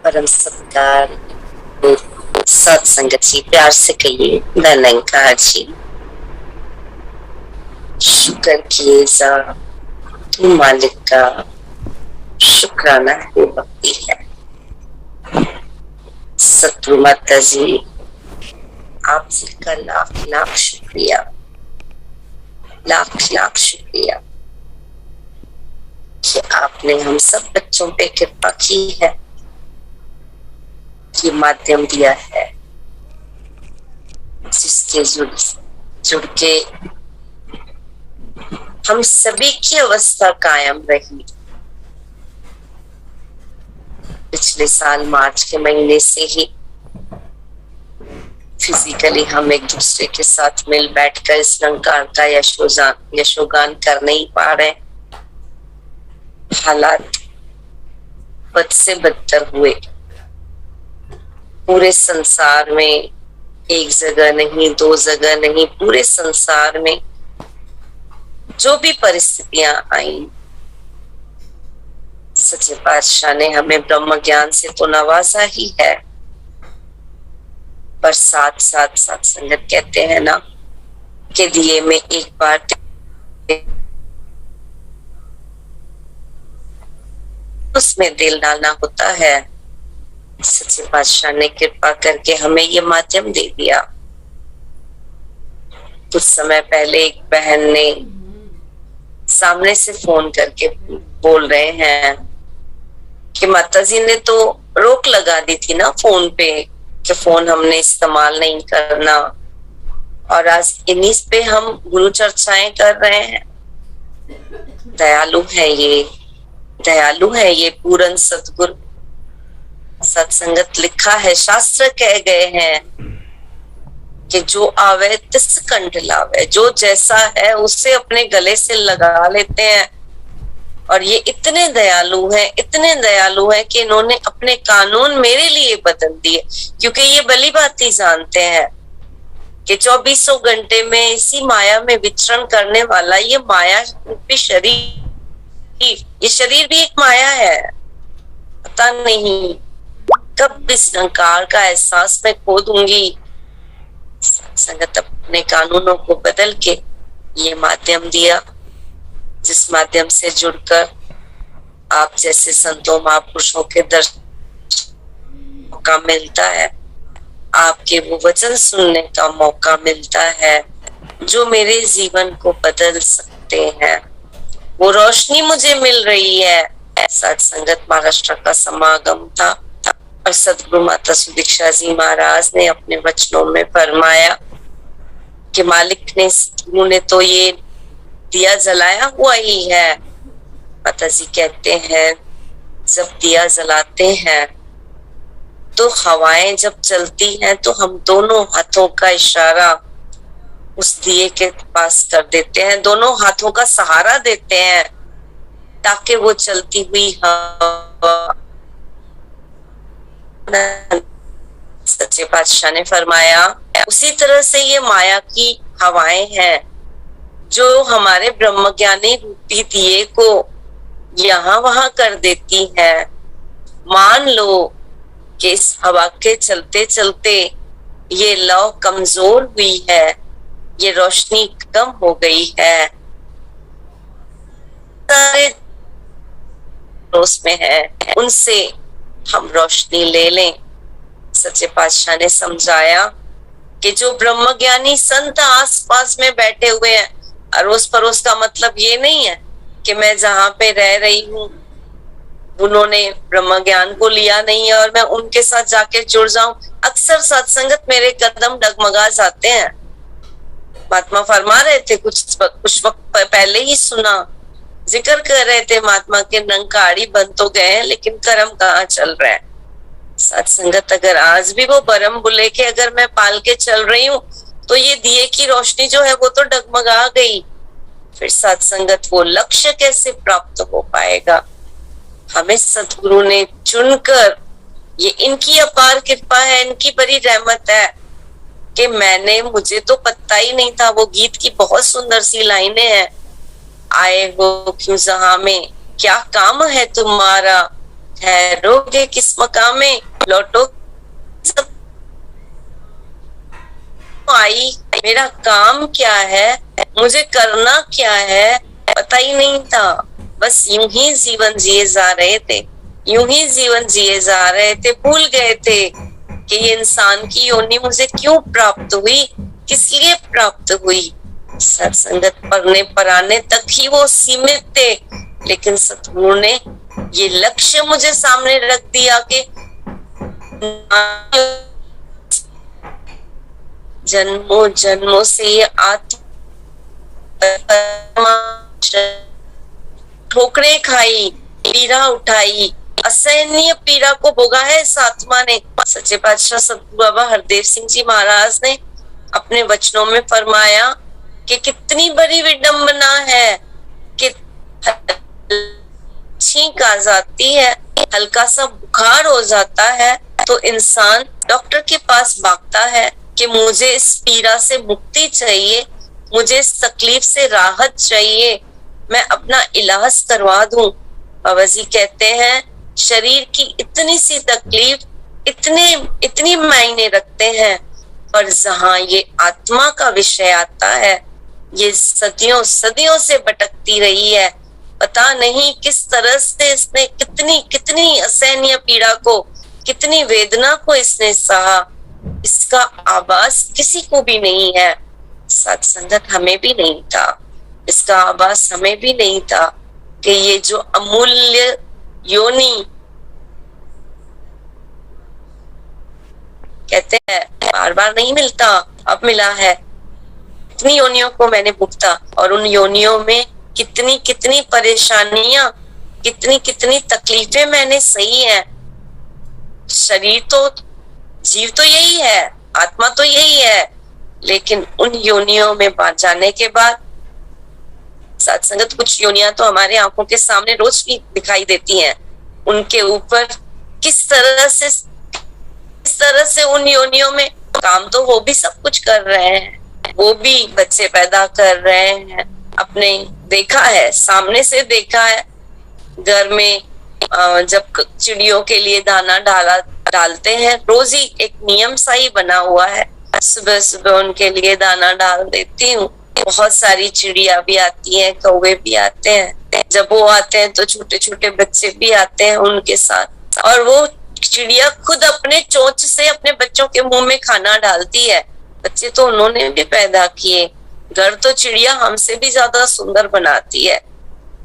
परम सत्कार सत्संगत जी, प्यार से कहिए धनंकार जी। शुक्र किए जा तू मालिक का, शुक्राना है भक्ति है। सतगुरु माता जी, आप जी का लाख लाख शुक्रिया, लाख लाख शुक्रिया कि आपने हम सब बच्चों पे कृपा की है, ये माध्यम दिया है जिसके जुड़ के हम सभी की अवस्था कायम रही। पिछले साल मार्च के महीने से ही फिजिकली हम एक दूसरे के साथ मिल बैठकर इस निरंकार का यशोगान कर नहीं पा रहे। हालात बद से बदतर हुए। पूरे संसार में एक जगह नहीं, दो जगह नहीं, पूरे संसार में जो भी परिस्थितियां आई, सच्चे पातशाह ने हमें ब्रह्म ज्ञान से तो नवाजा ही है, पर साथ साथ संगत कहते हैं ना कि दिए में एक बार उसमें दिल डालना होता है। सच्चे पातशाह ने कृपा करके हमें ये माध्यम दे दिया। कुछ समय पहले एक बहन ने सामने से फोन करके बोल रहे हैं कि माता जी ने तो रोक लगा दी थी ना फोन पे कि फोन हमने इस्तेमाल नहीं करना, और आज इन्हीं पे हम गुरु चर्चाएं कर रहे हैं। दयालु है ये, दयालु है ये पूरन सतगुरु। सत्संगत लिखा है, शास्त्र कह गए हैं कि जो आवे तिस कंठ लावे, जो जैसा है उसे अपने गले से लगा लेते हैं। और ये इतने दयालु हैं, इतने दयालु हैं कि इन्होंने अपने कानून मेरे लिए बदल दिए, क्योंकि ये भली भांति जानते हैं कि 2400 घंटे में इसी माया में विचरण करने वाला ये माया रूपी शरीर, ये शरीर भी एक माया है। पता नहीं कब इस निरंकार का एहसास मैं खो दूंगी। संगत अपने कानूनों को बदल के ये माध्यम दिया, जिस माध्यम से जुड़कर आप जैसे संतों महापुरुषों के दर्शन मौका मिलता है, आपके वो वचन सुनने का मौका मिलता है जो मेरे जीवन को बदल सकते हैं। वो रोशनी मुझे मिल रही है। सत्संगत महाराष्ट्र का समागम था और सतगुरु माता सुदीक्षा जी महाराज ने अपने वचनों में फरमाया कि मालिक ने तो ये दिया जलाया हुआ ही है। माता जी कहते हैं जब दिया जलाते हैं तो हवाएं जब चलती हैं तो हम दोनों हाथों का इशारा उस दिए के पास कर देते हैं, दोनों हाथों का सहारा देते हैं ताकि वो चलती हुई हवा। सच्चे पातशाह ने फरमाया उसी तरह से ये माया की हवाएं हैं जो हमारे ब्रह्मज्ञानी रूपी दिए को यहाँ वहां कर देती है। मान लो कि इस हवा के चलते चलते ये लौ कमजोर हुई है, ये रोशनी कम हो गई है, उसमें है, उनसे हम रोशनी ले लें। सच्चे पातशाह ने समझाया कि जो ब्रह्मज्ञानी संत आसपास में बैठे हुए हैं, अड़ोस पड़ोस का मतलब ये नहीं है कि मैं जहां पे रह रही हूँ उन्होंने ब्रह्म ज्ञान को लिया नहीं है और मैं उनके साथ जाके जुड़ जाऊं। अक्सर सत्संगत मेरे कदम डगमगा जाते हैं। महात्मा फरमा रहे थे, कुछ वक्त पहले ही सुना, जिक्र कर रहे थे महात्मा के निरंकारी बन तो गए हैं लेकिन कर्म कहाँ चल रहा है। सत्संगत अगर आज भी वो बरम बुले के अगर मैं पाल के चल रही हूँ तो ये दिए की रोशनी जो है वो तो डगमगा गई। फिर सत्संगत वो लक्ष्य कैसे प्राप्त हो पाएगा। हमें सतगुरु ने चुनकर, ये इनकी अपार कृपा है, इनकी बड़ी रहमत है कि मुझे तो पता ही नहीं था। वो गीत की बहुत सुंदर सी लाइनें हैं, आए हो क्यों जहां में, क्या काम है तुम्हारा, ठहरोगे किस मकाम में, लौटो सब आई, मेरा काम क्या है, मुझे करना क्या है, पता ही नहीं था। बस यूं ही जीवन जिए जा रहे थे, यूं ही जीवन जिए जा रहे थे, भूल गए थे कि ये इंसान की योनि मुझे क्यों प्राप्त हुई, किस लिए प्राप्त हुई। सत्संगत पढ़ने पढ़ाने तक ही वो सीमित थे, लेकिन सतगुरु ने ये लक्ष्य मुझे सामने रख दिया कि जन्मों जन्मों से ये आत्मा ठोकरें खाई, पीड़ा उठाई, असहनीय पीड़ा को भोगा है इस आत्मा ने। सच्चे पातशाह सतगुरु बाबा हरदेव सिंह जी महाराज ने अपने वचनों में फरमाया कि कितनी बड़ी विडंबना है कि छींक आ जाती है, हल्का सा बुखार हो जाता है तो इंसान डॉक्टर के पास भागता है कि मुझे इस पीड़ा से मुक्ति चाहिए, मुझे इस तकलीफ से राहत चाहिए, मैं अपना इलाज करवा दूं। बाबा जी कहते हैं शरीर की इतनी सी तकलीफ इतनी मायने रखते हैं, पर जहां ये आत्मा का विषय आता है, ये सदियों सदियों से भटकती रही है। पता नहीं किस तरह से इसने कितनी असहनीय पीड़ा को, कितनी वेदना को इसने सहा, इसका आभास किसी को भी नहीं है। सत्संगत हमें भी नहीं था, इसका आभास हमें भी नहीं था कि ये जो अमूल्य योनि कहते हैं बार बार नहीं मिलता, अब मिला है। इतनी योनियों को मैंने भुगता और उन योनियों में कितनी परेशानियां, कितनी तकलीफें मैंने सही है। शरीर तो, जीव तो यही है, आत्मा तो यही है, लेकिन उन योनियों में जाने के बाद सत्संगत कुछ योनियां तो हमारे आंखों के सामने रोज भी दिखाई देती हैं। उनके ऊपर किस तरह से उन योनियों में काम तो वो भी सब कुछ कर रहे हैं, वो भी बच्चे पैदा कर रहे हैं। अपने देखा है, सामने से देखा है, घर में जब चिड़ियों के लिए दाना डालते हैं, रोज ही एक नियम सा ही बना हुआ है, सुबह सुबह उनके लिए दाना डाल देती हूँ। बहुत सारी चिड़िया भी आती हैं, कौवे भी आते हैं। जब वो आते हैं तो छोटे छोटे बच्चे भी आते हैं उनके साथ, और वो चिड़िया खुद अपने चोंच से अपने बच्चों के मुंह में खाना डालती है। बच्चे तो उन्होंने भी पैदा किए। घर तो चिड़िया हमसे भी ज्यादा सुंदर बनाती है।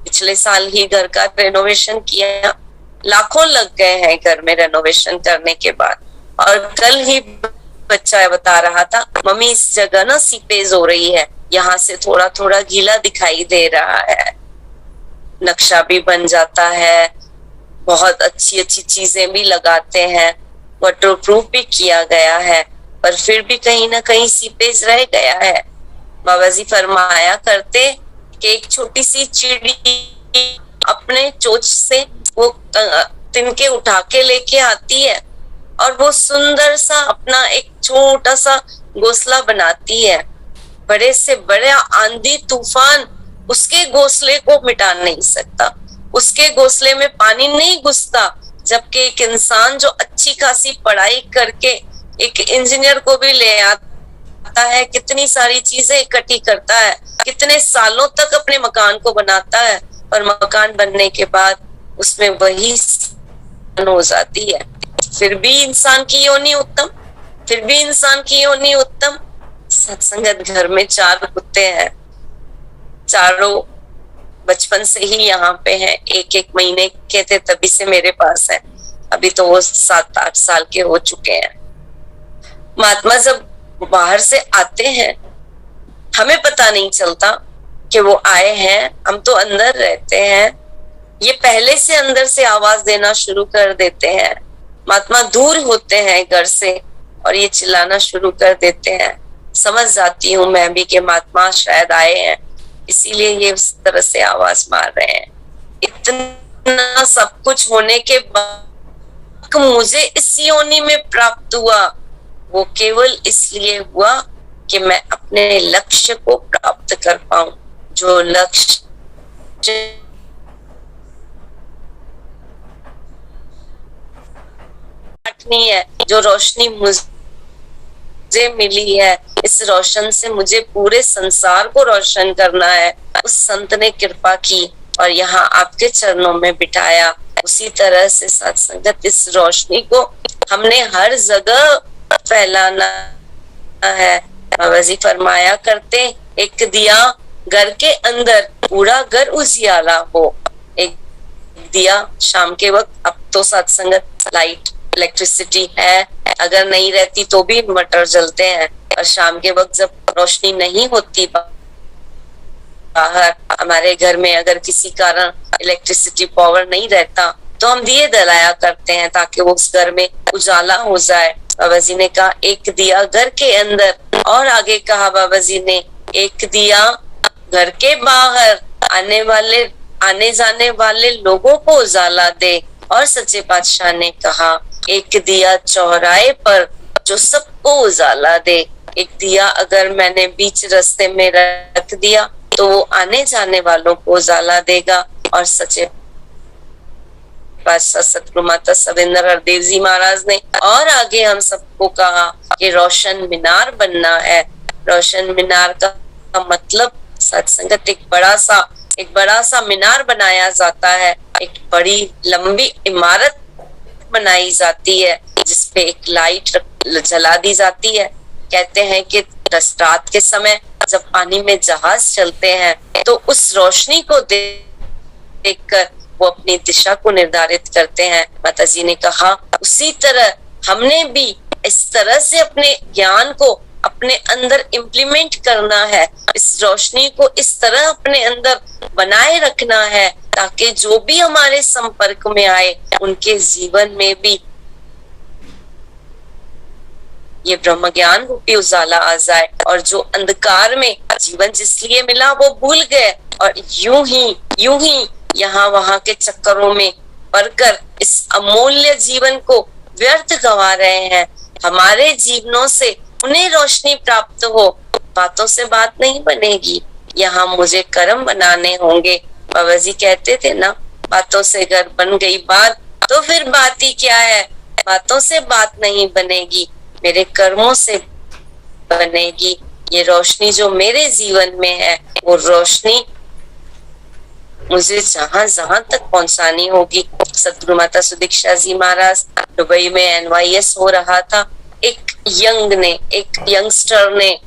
पिछले साल ही घर का रेनोवेशन किया, लाखों लग गए हैं घर में रेनोवेशन करने के बाद। और कल ही बच्चा बता रहा था, मम्मी इस जगह ना सीपेज हो रही है, यहाँ से थोड़ा थोड़ा गीला दिखाई दे रहा है। नक्शा भी बन जाता है, बहुत अच्छी चीजें भी लगाते हैं, वाटर प्रूफ भी किया गया है, पर फिर भी कहीं ना कहीं सीपेज रह गया है। बाबा जी फरमाया करते कि एक छोटी सी चिड़ी अपने चोंच से वो तिनके उठा के लेके आती है और वो सुंदर सा अपना एक छोटा सा घोंसला बनाती है। बड़े से बड़ा आंधी तूफान उसके घोंसले को मिटा नहीं सकता, उसके घोंसले में पानी नहीं घुसता। जबकि एक इंसान जो अच्छी खासी पढ़ाई करके एक इंजीनियर को भी ले आता है, कितनी सारी चीजें इकट्ठी करता है, कितने सालों तक अपने मकान को बनाता है, पर मकान बनने के बाद उसमें वही हो जाती है। फिर भी इंसान की योनि उत्तम, फिर भी इंसान की योनि उत्तम। सत्संगत घर में 4 कुत्ते हैं, चारों बचपन से ही यहाँ पे हैं। एक महीने के थे तभी से मेरे पास है, अभी तो वो 7-8 साल के हो चुके हैं। महात्मा जब बाहर से आते हैं, हमें पता नहीं चलता कि वो आए हैं, हम तो अंदर रहते हैं। ये पहले से अंदर से आवाज देना शुरू कर देते हैं। महात्मा दूर होते हैं घर से और ये चिल्लाना शुरू कर देते हैं। समझ जाती हूँ मैं भी कि महात्मा शायद आए हैं, इसीलिए ये उस तरह से आवाज मार रहे हैं। इतना सब कुछ होने के बाद मुझे इस योनि में प्राप्त हुआ, वो केवल इसलिए हुआ कि मैं अपने लक्ष्य को प्राप्त कर पाऊं। जो लक्ष्य रखनी है, जो रोशनी मुझे मिली है, इस रोशन से मुझे पूरे संसार को रोशन करना है। उस संत ने कृपा की और यहाँ आपके चरणों में बिठाया। उसी तरह से साथ संगत इस रोशनी को हमने हर जगह फैलाना है। बाबा जी फरमाया करते, एक दिया घर के अंदर पूरा घर उजियाला हो। एक दिया शाम के वक्त, अब तो सत्संगत लाइट इलेक्ट्रिसिटी है, अगर नहीं रहती तो भी इन्वर्टर जलते हैं, और शाम के वक्त जब रोशनी नहीं होती बाहर हमारे घर में, अगर किसी कारण इलेक्ट्रिसिटी पावर नहीं रहता तो हम दिए जलाया करते हैं ताकि वो उस घर में उजाला हो जाए। बाबा जी ने कहा एक दिया घर के अंदर, और आगे कहा बाबा जी ने एक दिया घर के बाहर आने जाने वाले लोगों को उजाला दे। और सच्चे पातशाह ने कहा एक दिया चौराहे पर जो सबको उजाला दे। एक दिया अगर मैंने बीच रास्ते में रख दिया तो वो आने जाने वालों को उजाला देगा। और सच्चे पातशाह सतगुरु माता सविंदर हरदेव जी महाराज ने और आगे हम सबको कहा कि रोशन मीनार बनना है। रोशन मीनार का मतलब सत्संगत एक बड़ा सा मीनार बनाया जाता है, एक बड़ी लंबी इमारत बनाई जाती है जिसपे एक लाइट जला दी जाती है। कहते हैं कि रात के समय जब पानी में जहाज चलते हैं तो उस रोशनी को देखकर वो अपनी दिशा को निर्धारित करते हैं। माता जी ने कहा उसी तरह हमने भी इस तरह से अपने ज्ञान को अपने अंदर इम्प्लीमेंट करना है, इस रोशनी को इस तरह अपने अंदर बनाए रखना है ताकि जो भी हमारे संपर्क में आए उनके जीवन में भी ये ब्रह्म ज्ञान रूपी उजाला आ जाए, और जो अंधकार में जीवन जिसलिए मिला वो भूल गए और यूं ही यहाँ वहां के चक्करों में पड़कर इस अमूल्य जीवन को व्यर्थ गंवा रहे हैं। हमारे जीवनों से उन्हें रोशनी प्राप्त हो। बातों से बात नहीं बनेगी, यहाँ मुझे कर्म बनाने होंगे। बाबा जी कहते थे ना, बातों से अगर बन गई बात तो फिर बात ही क्या है। बातों से बात नहीं बनेगी, मेरे कर्मों से बनेगी। ये रोशनी जो मेरे जीवन में है वो रोशनी मुझे जहां जहां तक पहुंचानी होगी। सतगुरु माता सुदीक्षा जी महाराज दुबई में NYS हो रहा था। एक यंगस्टर ने,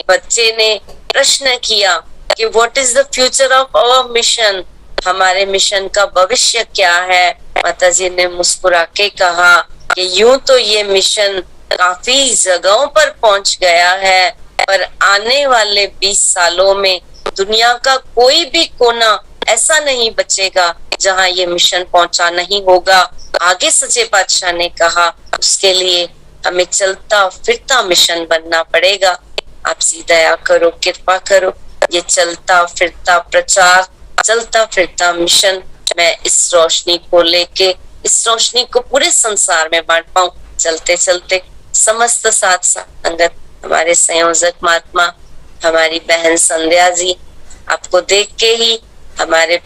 बच्चे ने प्रश्न किया कि what is the future of our mission, हमारे मिशन का भविष्य क्या है। माता जी ने मुस्कुरा के कहा कि यूं तो ये मिशन काफी जगहों पर पहुंच गया है, पर आने वाले 20 सालों में दुनिया का कोई भी कोना ऐसा नहीं बचेगा जहां ये मिशन पहुंचा नहीं होगा। आगे सच्चे पातशाह ने कहा उसके लिए हमें चलता फिरता मिशन बनना पड़ेगा। आप जी दया करो, कृपा करो, ये चलता फिरता प्रचार, चलता फिरता मिशन मैं इस रोशनी को लेके इस रोशनी को पूरे संसार में बांट पाऊं। चलते चलते समस्त साथ संगत, हमारे संयोजक महात्मा, हमारी बहन संध्या जी, आपको देख के ही हमारे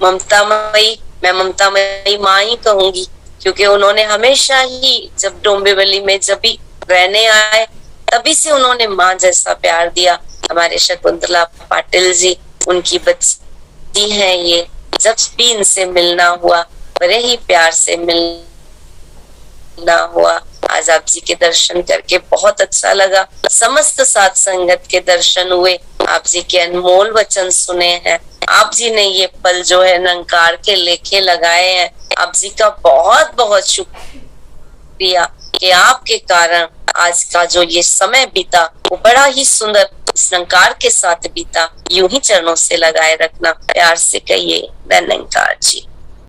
ममतामयी, मैं ममतामयी माँ ही कहूंगी क्योंकि उन्होंने हमेशा ही जब डोंबिवली में जब भी रहने आए तभी से उन्होंने माँ जैसा प्यार दिया। हमारे शकुंतला पाटिल जी, उनकी बच्ची है ये, जब भी इनसे मिलना हुआ बड़े ही प्यार से मिलना हुआ। आज आप जी के दर्शन करके बहुत अच्छा लगा। समस्त साथ संगत के दर्शन हुए, आप जी के अनमोल वचन सुने हैं। आप जी ने ये पल जो है निरंकार के लेखे लगाए हैं। आप जी का बहुत बहुत शुक्रिया कि आपके कारण आज का जो ये समय बीता वो बड़ा ही सुंदर निरंकार के साथ बीता। यूं ही चरणों से लगाए रखना, प्यार से कहिए निरंकार जी।